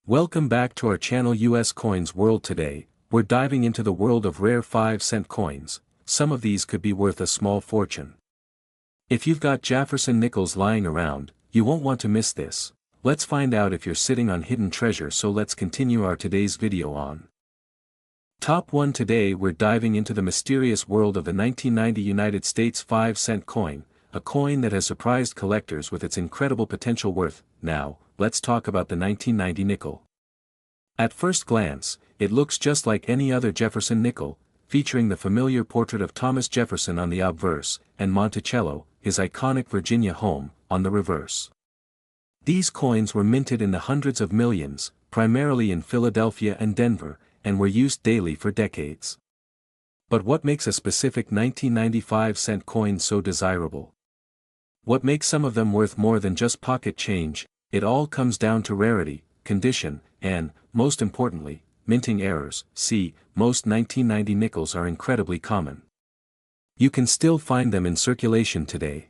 Welcome back to our channel US Coins World. Today, we're diving into the world of rare 5-cent coins. Some of these could be worth a small fortune. If you've got Jefferson nickels lying around, you won't want to miss this. Let's find out if you're sitting on hidden treasure. So let's continue our today's video on Top 1. Today we're diving into the mysterious world of the 1990 United States 5-cent coin, a coin that has surprised collectors with its incredible potential worth. Now, let's talk about the 1990 nickel. At first glance, it looks just like any other Jefferson nickel, featuring the familiar portrait of Thomas Jefferson on the obverse, and Monticello, his iconic Virginia home, on the reverse. These coins were minted in the hundreds of millions, primarily in Philadelphia and Denver, and were used daily for decades. But what makes a specific 1995-cent coin so desirable? What makes some of them worth more than just pocket change? It all comes down to rarity, condition, and, most importantly, minting errors. See, most 1990 nickels are incredibly common. You can still find them in circulation today.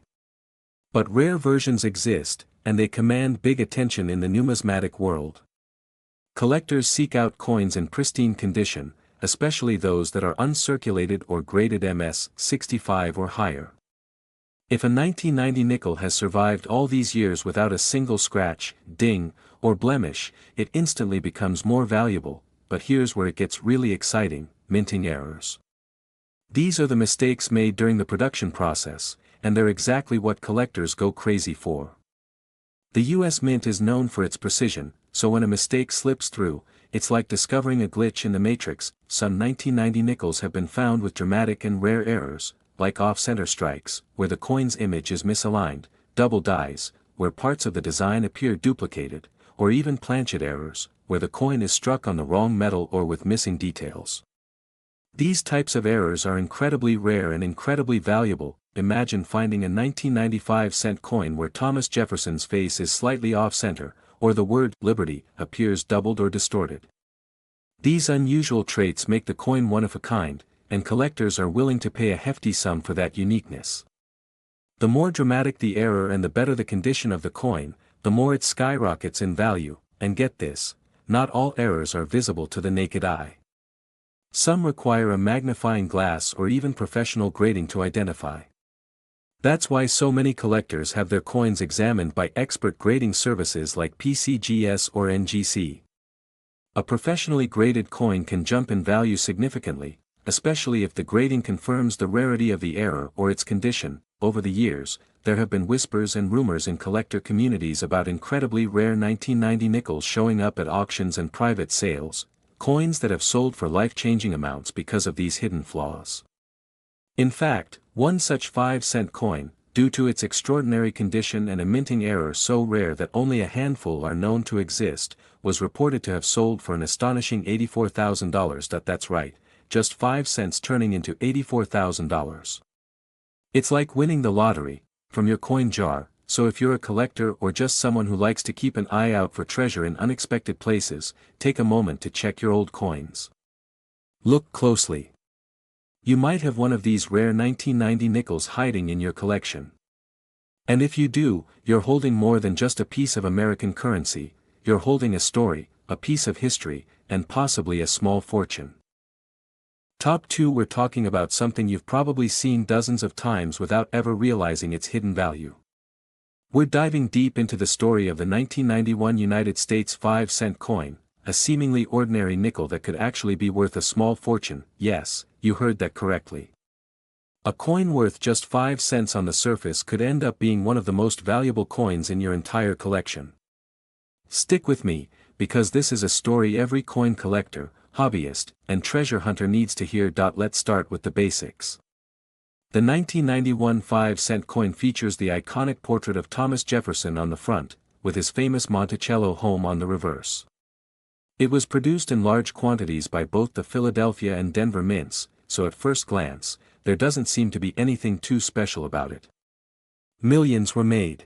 But rare versions exist, and they command big attention in the numismatic world. Collectors seek out coins in pristine condition, especially those that are uncirculated or graded MS 65 or higher. If a 1990 nickel has survived all these years without a single scratch, ding, or blemish, it instantly becomes more valuable. But here's where it gets really exciting: minting errors. These are the mistakes made during the production process, and they're exactly what collectors go crazy for. The US Mint is known for its precision, so when a mistake slips through, it's like discovering a glitch in the matrix. Some 1990 nickels have been found with dramatic and rare errors, like off-center strikes, where the coin's image is misaligned, double dies, where parts of the design appear duplicated, or even planchet errors, where the coin is struck on the wrong metal or with missing details. These types of errors are incredibly rare and incredibly valuable. Imagine finding a 1995-cent coin where Thomas Jefferson's face is slightly off-center, or the word "Liberty" appears doubled or distorted. These unusual traits make the coin one of a kind, and collectors are willing to pay a hefty sum for that uniqueness. The more dramatic the error and the better the condition of the coin, the more it skyrockets in value. And get this, not all errors are visible to the naked eye. Some require a magnifying glass or even professional grading to identify. That's why so many collectors have their coins examined by expert grading services like PCGS or NGC. A professionally graded coin can jump in value significantly, especially if the grading confirms the rarity of the error or its condition. Over the years, there have been whispers and rumors in collector communities about incredibly rare 1990 nickels showing up at auctions and private sales, coins that have sold for life-changing amounts because of these hidden flaws. In fact, one such 5-cent coin, due to its extraordinary condition and a minting error so rare that only a handful are known to exist, was reported to have sold for an astonishing $84,000. That's right, just 5 cents turning into $84,000. It's like winning the lottery, from your coin jar. So if you're a collector or just someone who likes to keep an eye out for treasure in unexpected places, take a moment to check your old coins. Look closely. You might have one of these rare 1990 nickels hiding in your collection. And if you do, you're holding more than just a piece of American currency. You're holding a story, a piece of history, and possibly a small fortune. Top 2. We're talking about something you've probably seen dozens of times without ever realizing its hidden value. We're diving deep into the story of the 1991 United States 5-cent coin, a seemingly ordinary nickel that could actually be worth a small fortune. Yes, you heard that correctly. A coin worth just 5 cents on the surface could end up being one of the most valuable coins in your entire collection. Stick with me, because this is a story every coin collector, hobbyist, and treasure hunter needs to hear. Let's start with the basics. The 1991 5-cent coin features the iconic portrait of Thomas Jefferson on the front, with his famous Monticello home on the reverse. It was produced in large quantities by both the Philadelphia and Denver mints, so at first glance, there doesn't seem to be anything too special about it. Millions were made.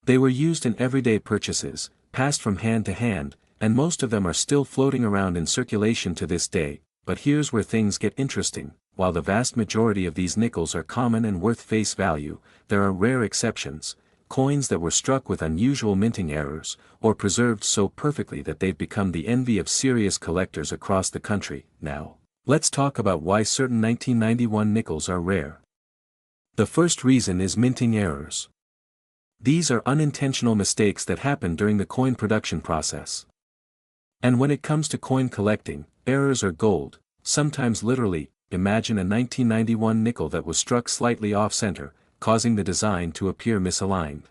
They were used in everyday purchases, passed from hand to hand, and most of them are still floating around in circulation to this day. But here's where things get interesting. While the vast majority of these nickels are common and worth face value, there are rare exceptions, coins that were struck with unusual minting errors, or preserved so perfectly that they've become the envy of serious collectors across the country. Now, let's talk about why certain 1991 nickels are rare. The first reason is minting errors. These are unintentional mistakes that happen during the coin production process. And when it comes to coin collecting, errors are gold, sometimes literally. Imagine a 1991 nickel that was struck slightly off-center, causing the design to appear misaligned.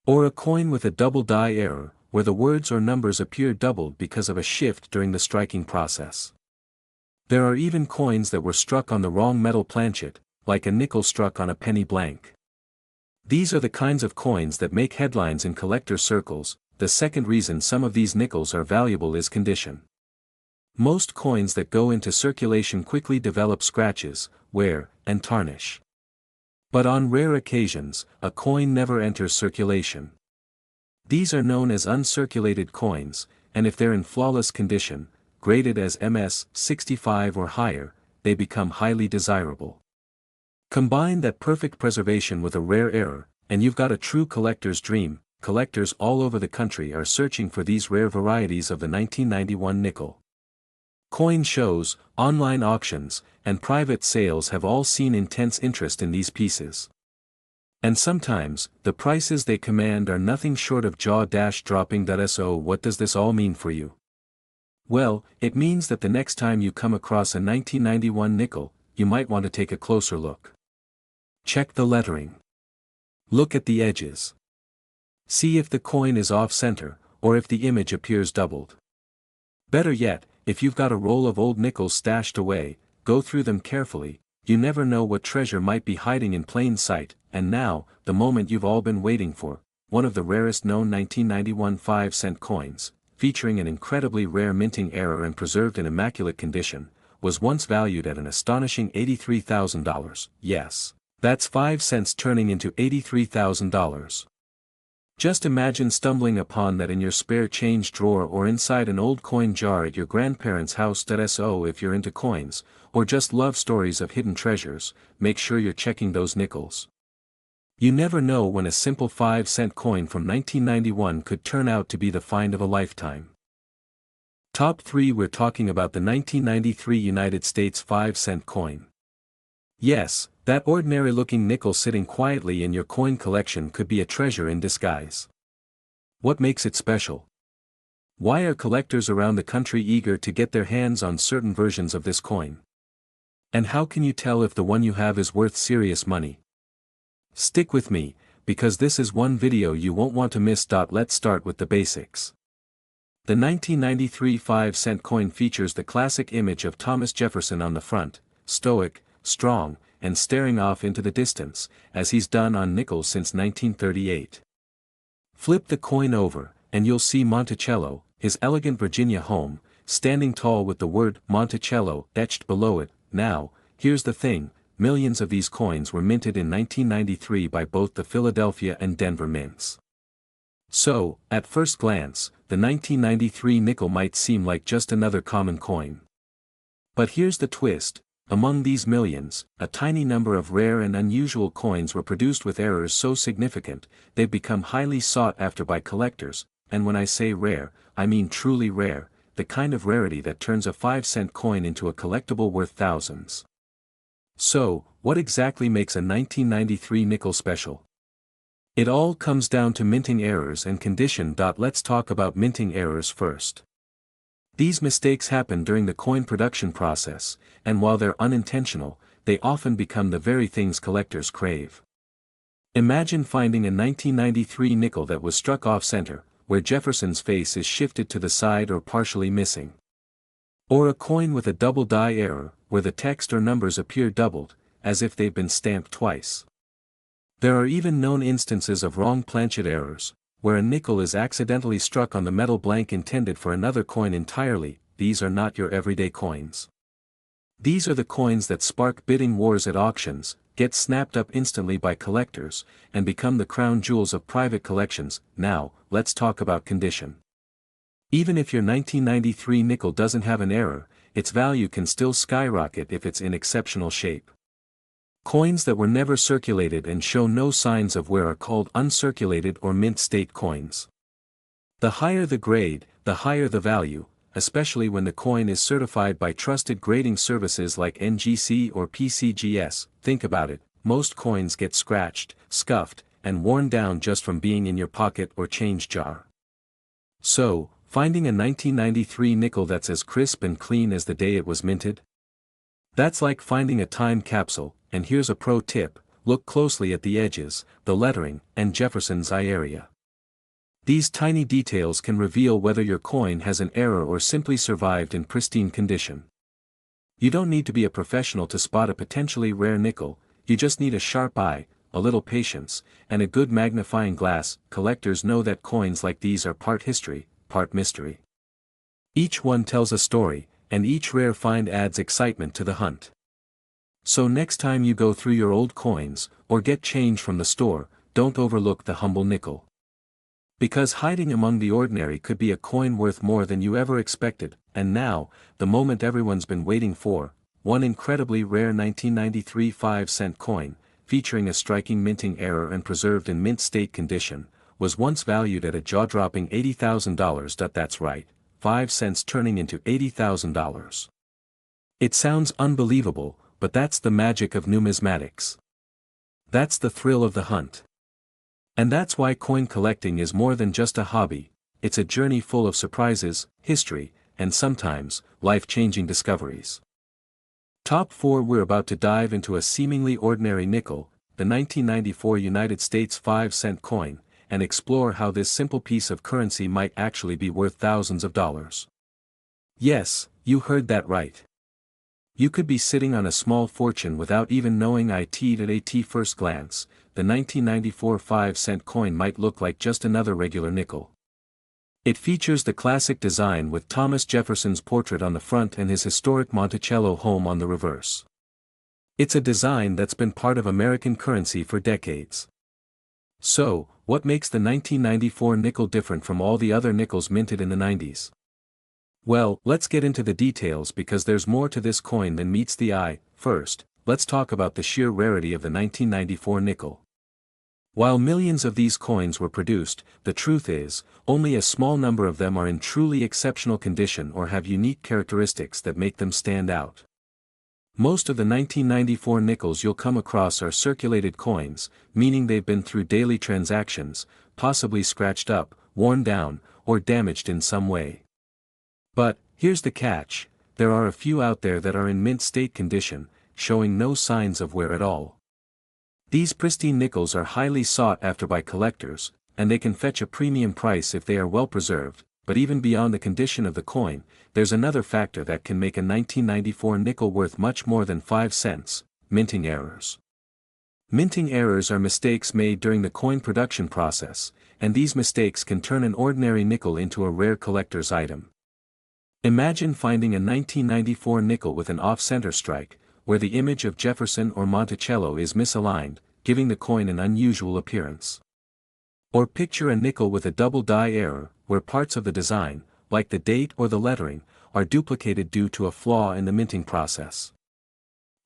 Or a coin with a double die error, where the words or numbers appear doubled because of a shift during the striking process. There are even coins that were struck on the wrong metal planchet, like a nickel struck on a penny blank. These are the kinds of coins that make headlines in collector circles. The second reason some of these nickels are valuable is condition. Most coins that go into circulation quickly develop scratches, wear, and tarnish. But on rare occasions, a coin never enters circulation. These are known as uncirculated coins, and if they're in flawless condition, graded as MS 65 or higher, they become highly desirable. Combine that perfect preservation with a rare error, and you've got a true collector's dream. Collectors all over the country are searching for these rare varieties of the 1991 nickel. Coin shows, online auctions, and private sales have all seen intense interest in these pieces. And sometimes, the prices they command are nothing short of jaw-dropping. So what does this all mean for you? Well, it means that the next time you come across a 1991 nickel, you might want to take a closer look. Check the lettering. Look at the edges. See if the coin is off-center, or if the image appears doubled. Better yet, if you've got a roll of old nickels stashed away, go through them carefully. You never know what treasure might be hiding in plain sight. And now, the moment you've all been waiting for, one of the rarest known 1991 5-cent coins, featuring an incredibly rare minting error and preserved in immaculate condition, was once valued at an astonishing $83,000. Yes, that's 5 cents turning into $83,000. Just imagine stumbling upon that in your spare change drawer or inside an old coin jar at your grandparents' house. So if you're into coins, or just love stories of hidden treasures, make sure you're checking those nickels. You never know when a simple 5-cent coin from 1991 could turn out to be the find of a lifetime. Top 3. We're talking about the 1993 United States 5-cent coin. Yes, that ordinary-looking nickel sitting quietly in your coin collection could be a treasure in disguise. What makes it special? Why are collectors around the country eager to get their hands on certain versions of this coin? And how can you tell if the one you have is worth serious money? Stick with me, because this is one video you won't want to miss. Let's start with the basics. The 1993 5-cent coin features the classic image of Thomas Jefferson on the front, stoic, strong, and staring off into the distance, as he's done on nickels since 1938. Flip the coin over, and you'll see Monticello, his elegant Virginia home, standing tall with the word Monticello etched below it. Now, here's the thing, millions of these coins were minted in 1993 by both the Philadelphia and Denver mints. So, at first glance, the 1993 nickel might seem like just another common coin. But here's the twist. Among these millions, a tiny number of rare and unusual coins were produced with errors so significant, they've become highly sought after by collectors, and when I say rare, I mean truly rare, the kind of rarity that turns a 5-cent coin into a collectible worth thousands. So, what exactly makes a 1993 nickel special? It all comes down to minting errors and condition. Let's talk about minting errors first. These mistakes happen during the coin production process, and while they're unintentional, they often become the very things collectors crave. Imagine finding a 1993 nickel that was struck off-center, where Jefferson's face is shifted to the side or partially missing. Or a coin with a double die error, where the text or numbers appear doubled, as if they've been stamped twice. There are even known instances of wrong planchet errors, where a nickel is accidentally struck on the metal blank intended for another coin entirely. These are not your everyday coins. These are the coins that spark bidding wars at auctions, get snapped up instantly by collectors, and become the crown jewels of private collections. Now, let's talk about condition. Even if your 1993 nickel doesn't have an error, its value can still skyrocket if it's in exceptional shape. Coins that were never circulated and show no signs of wear are called uncirculated or mint state coins. The higher the grade, the higher the value, especially when the coin is certified by trusted grading services like NGC or PCGS. Think about it, most coins get scratched, scuffed, and worn down just from being in your pocket or change jar. So, finding a 1993 nickel that's as crisp and clean as the day it was minted? That's like finding a time capsule, and here's a pro tip: look closely at the edges, the lettering, and Jefferson's eye area. These tiny details can reveal whether your coin has an error or simply survived in pristine condition. You don't need to be a professional to spot a potentially rare nickel, you just need a sharp eye, a little patience, and a good magnifying glass. Collectors know that coins like these are part history, part mystery. Each one tells a story, and each rare find adds excitement to the hunt. So next time you go through your old coins, or get change from the store, don't overlook the humble nickel. Because hiding among the ordinary could be a coin worth more than you ever expected. And now, the moment everyone's been waiting for, one incredibly rare 1993 5-cent coin, featuring a striking minting error and preserved in mint state condition, was once valued at a jaw-dropping $80,000. That's right, 5 cents turning into $80,000. It sounds unbelievable, but that's the magic of numismatics. That's the thrill of the hunt. And that's why coin collecting is more than just a hobby, it's a journey full of surprises, history, and sometimes, life-changing discoveries. Top 4. We're about to dive into a seemingly ordinary nickel, the 1994 United States 5-cent coin, and explore how this simple piece of currency might actually be worth thousands of dollars. Yes, you heard that right. You could be sitting on a small fortune without even knowing it. At first glance, the 1994 5-cent coin might look like just another regular nickel. It features the classic design with Thomas Jefferson's portrait on the front and his historic Monticello home on the reverse. It's a design that's been part of American currency for decades. So, what makes the 1994 nickel different from all the other nickels minted in the 90s? Well, let's get into the details because there's more to this coin than meets the eye. First, let's talk about the sheer rarity of the 1994 nickel. While millions of these coins were produced, the truth is, only a small number of them are in truly exceptional condition or have unique characteristics that make them stand out. Most of the 1994 nickels you'll come across are circulated coins, meaning they've been through daily transactions, possibly scratched up, worn down, or damaged in some way. But, here's the catch, there are a few out there that are in mint state condition, showing no signs of wear at all. These pristine nickels are highly sought after by collectors, and they can fetch a premium price if they are well preserved. But even beyond the condition of the coin, there's another factor that can make a 1994 nickel worth much more than 5 cents, minting errors. Minting errors are mistakes made during the coin production process, and these mistakes can turn an ordinary nickel into a rare collector's item. Imagine finding a 1994 nickel with an off-center strike, where the image of Jefferson or Monticello is misaligned, giving the coin an unusual appearance. Or picture a nickel with a double die error, where parts of the design, like the date or the lettering, are duplicated due to a flaw in the minting process.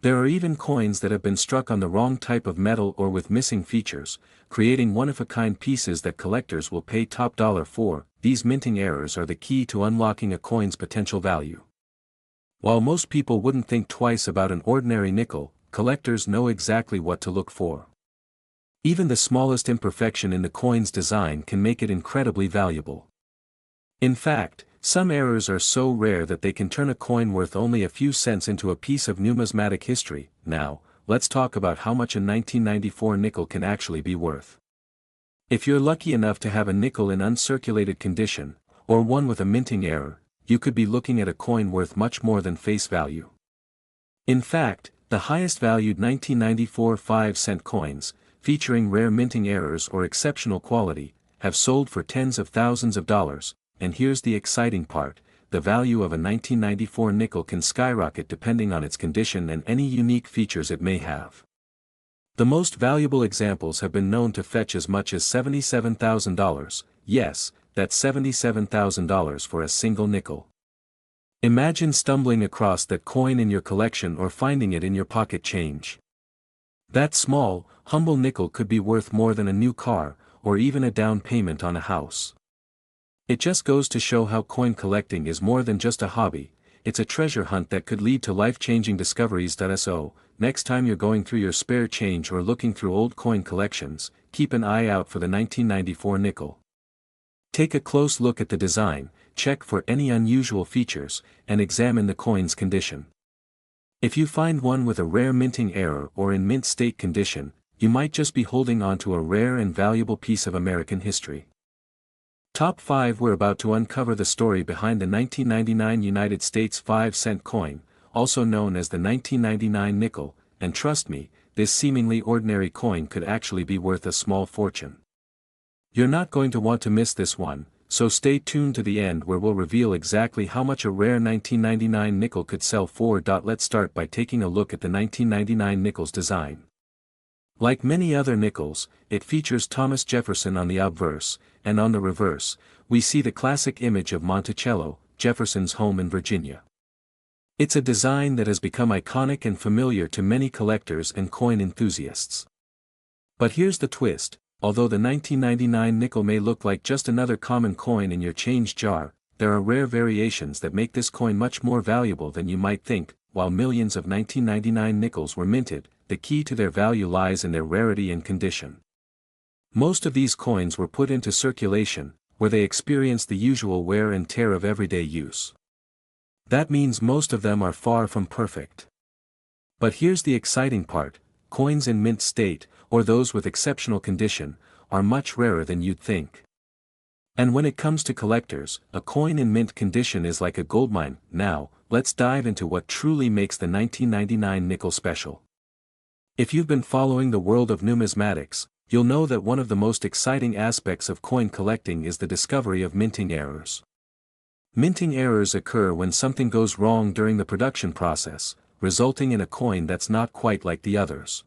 There are even coins that have been struck on the wrong type of metal or with missing features, creating one-of-a-kind pieces that collectors will pay top dollar for. These minting errors are the key to unlocking a coin's potential value. While most people wouldn't think twice about an ordinary nickel, collectors know exactly what to look for. Even the smallest imperfection in the coin's design can make it incredibly valuable. In fact, some errors are so rare that they can turn a coin worth only a few cents into a piece of numismatic history. Now, let's talk about how much a 1994 nickel can actually be worth. If you're lucky enough to have a nickel in uncirculated condition, or one with a minting error, you could be looking at a coin worth much more than face value. In fact, the highest valued 1994 5-cent coins, featuring rare minting errors or exceptional quality, have sold for tens of thousands of dollars, and here's the exciting part, the value of a 1994 nickel can skyrocket depending on its condition and any unique features it may have. The most valuable examples have been known to fetch as much as $77,000, yes, that's $77,000 for a single nickel. Imagine stumbling across that coin in your collection or finding it in your pocket change. That small, humble nickel could be worth more than a new car, or even a down payment on a house. It just goes to show how coin collecting is more than just a hobby, it's a treasure hunt that could lead to life-changing discoveries. So, next time you're going through your spare change or looking through old coin collections, keep an eye out for the 1994 nickel. Take a close look at the design, check for any unusual features, and examine the coin's condition. If you find one with a rare minting error or in mint state condition, you might just be holding on to a rare and valuable piece of American history. Top 5. We're about to uncover the story behind the 1999 United States 5-cent coin, also known as the 1999 nickel, and trust me, this seemingly ordinary coin could actually be worth a small fortune. You're not going to want to miss this one, so stay tuned to the end where we'll reveal exactly how much a rare 1999 nickel could sell for. Let's start by taking a look at the 1999 nickel's design. Like many other nickels, it features Thomas Jefferson on the obverse, and on the reverse, we see the classic image of Monticello, Jefferson's home in Virginia. It's a design that has become iconic and familiar to many collectors and coin enthusiasts. But here's the twist, although the 1999 nickel may look like just another common coin in your change jar, there are rare variations that make this coin much more valuable than you might think. While millions of 1999 nickels were minted, the key to their value lies in their rarity and condition. Most of these coins were put into circulation, where they experienced the usual wear and tear of everyday use. That means most of them are far from perfect. But here's the exciting part, coins in mint state, or those with exceptional condition, are much rarer than you'd think. And when it comes to collectors, a coin in mint condition is like a goldmine. Now, let's dive into what truly makes the 1999 nickel special. If you've been following the world of numismatics, you'll know that one of the most exciting aspects of coin collecting is the discovery of minting errors. Minting errors occur when something goes wrong during the production process, resulting in a coin that's not quite like the others.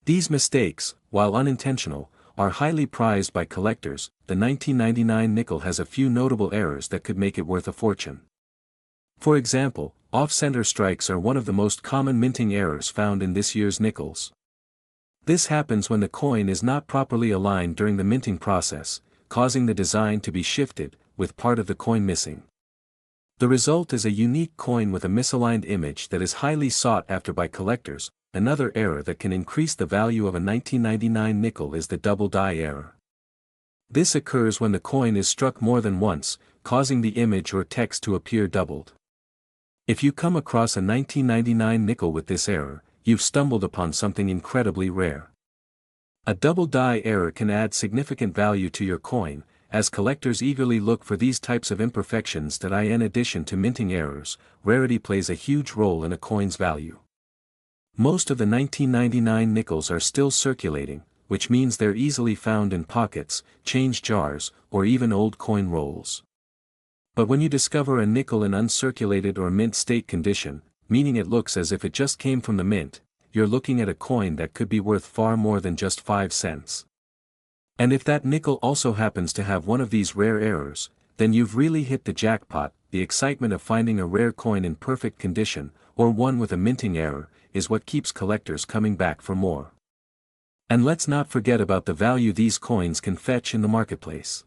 These mistakes, while unintentional, are highly prized by collectors. The 1999 nickel has a few notable errors that could make it worth a fortune. For example, off-center strikes are one of the most common minting errors found in this year's nickels. This happens when the coin is not properly aligned during the minting process, causing the design to be shifted, with part of the coin missing. The result is a unique coin with a misaligned image that is highly sought after by collectors. Another error that can increase the value of a 1999 nickel is the double die error. This occurs when the coin is struck more than once, causing the image or text to appear doubled. If you come across a 1999 nickel with this error, you've stumbled upon something incredibly rare. A double die error can add significant value to your coin, as collectors eagerly look for these types of imperfections. In addition to minting errors, rarity plays a huge role in a coin's value. Most of the 1999 nickels are still circulating, which means they're easily found in pockets, change jars, or even old coin rolls. But when you discover a nickel in uncirculated or mint state condition, meaning it looks as if it just came from the mint, you're looking at a coin that could be worth far more than just 5 cents. And if that nickel also happens to have one of these rare errors, then you've really hit the jackpot. The excitement of finding a rare coin in perfect condition, or one with a minting error, is what keeps collectors coming back for more. And let's not forget about the value these coins can fetch in the marketplace.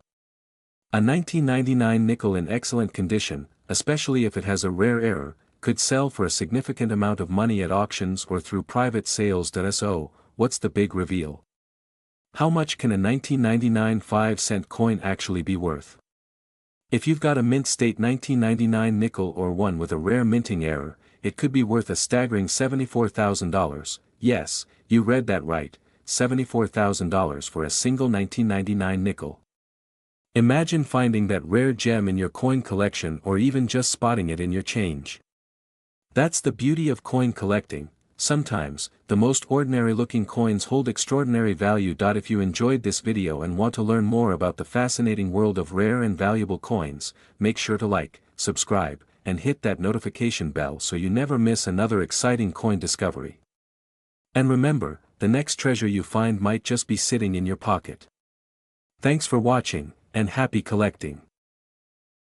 A 1999 nickel in excellent condition, especially if it has a rare error, could sell for a significant amount of money at auctions or through private sales. So, what's the big reveal? How much can a 1999 5-cent coin actually be worth? If you've got a mint state 1999 nickel or one with a rare minting error, it could be worth a staggering $74,000. Yes, you read that right, $74,000 for a single 1999 nickel. Imagine finding that rare gem in your coin collection or even just spotting it in your change. That's the beauty of coin collecting. Sometimes, the most ordinary looking coins hold extraordinary value. If you enjoyed this video and want to learn more about the fascinating world of rare and valuable coins, make sure to like, subscribe, and hit that notification bell so you never miss another exciting coin discovery. And remember, the next treasure you find might just be sitting in your pocket. Thanks for watching, and happy collecting.